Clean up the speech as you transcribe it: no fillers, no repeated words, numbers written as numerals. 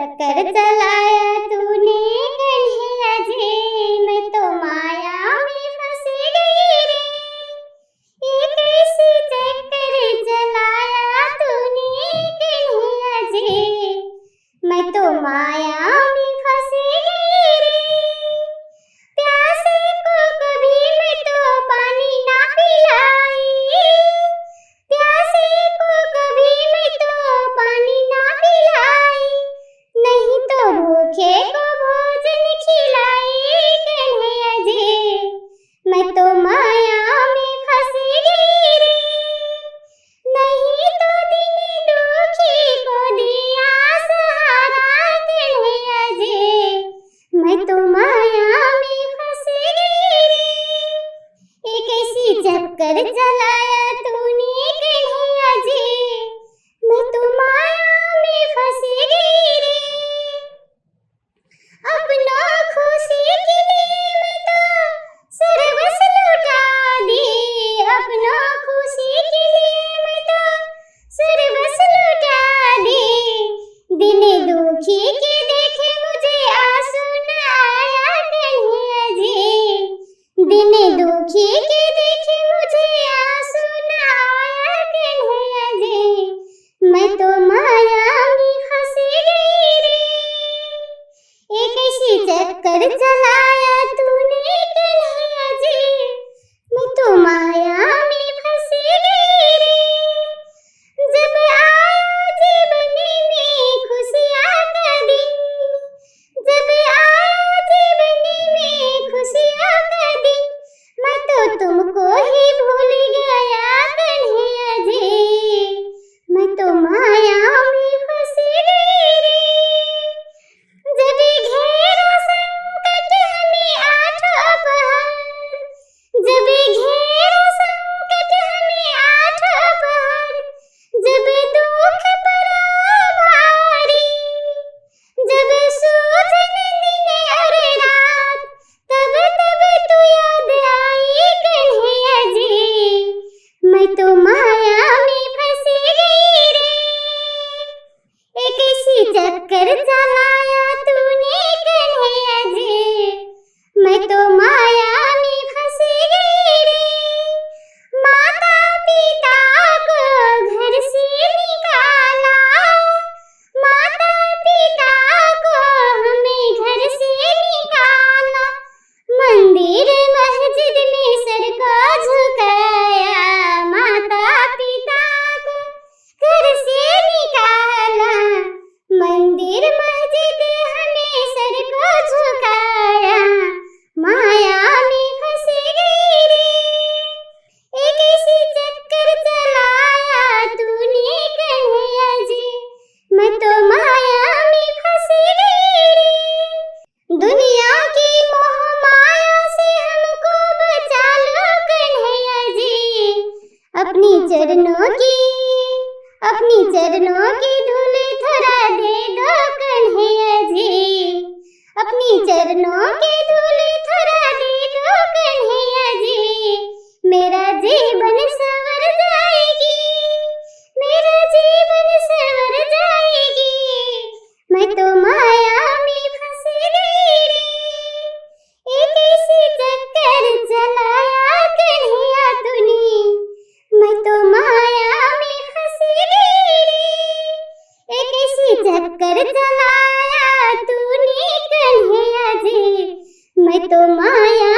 चक्कर चलाया तूने कन्हैया जी, मैं तो माया में फंस गई रे। ये कैसे चक्कर चलाया तूने कन्हैया जी, मैं तो माया में फंस गई रे। प्यासे को कभी मैं तो पानी ना पिलाई, प्यासे को कभी मैं तो पानी ना पिलाई, नहीं तो भूखे को भोजन खिलाई कन्हैया जी, मैं तो माया में फंस गई रे। नहीं तो दिन दुखी को दिया सहारा कन्हैया जी, मैं तो माया में फंस गई रे। एक ऐसी चक्कर चलाया तूने कन्हैया जी, मैं तो माया में फंस गई रे। अपनों खुशी के लिए मैं तो सर्वस्व लुटा दी, अपनों खुशी के लिए मैं तो सर्वस्व लुटा दी। दिन दुखी के देखे मुझे आंसू न आया कन्हैया जी, दिन दुखी के देखे मुझे आंसू न आया कन्हैया जी, मैं तो माया में फंस गई रे। एक ऐसी चक्कर चलाया तूने कन्हैया जी, मैं तो माया में फंस गई रे। जब आया जीवन में खुशियाँ का दिन, जब आया जीवन में खुशियाँ का दिन, मैं तो तुमको ही भूल गया कन्हैया जी, मैं तो माया में फंस गई रे। जब घेरा संकट हमें आठों पहर, जब घेरा संकट हमें आठों पहर, जब दुख पड़ा भारी, जब सूझन दिन और रात, तब तब तू याद आई कन्हैया जी, मैं तो माया में फंस गई रे। एक ऐसी चक्कर चलाया तूने कन्हैया जी, मैं तो माया में फंस गई रे। माता पिता को घर से निकाला, माता पिता को हमें घर से निकाला, मंदिर मस्जिद में सर को झुकाया, माता पिता को घर से निकाला, मंदिर मस्जिद हमें सर को झुकाया, माया में फंस गई रे। एक ऐसी चक्कर चलाया तूने कन्हैया जी, मैं तो माया में फंस गई रे। दुनिया की मोह माया से हमको बचा लो कन्हैया जी, अपनी चरणों की धूल थोड़ा दे दो कन्हैया जी, अपनी चरणों की धूल थोड़ा दे दो कन्हैया जी, मेरा जीवन संवर जाएगी, मेरा जीवन संवर जाएगी, मैं तो माया में फंस गई रे। एक ऐसी चक्कर चलाया कन्हैया तूने, मैं तो माया में फंस गई रे। एक ऐसी चक्कर चलाया तूने कन्हैया जी, मैं तो माया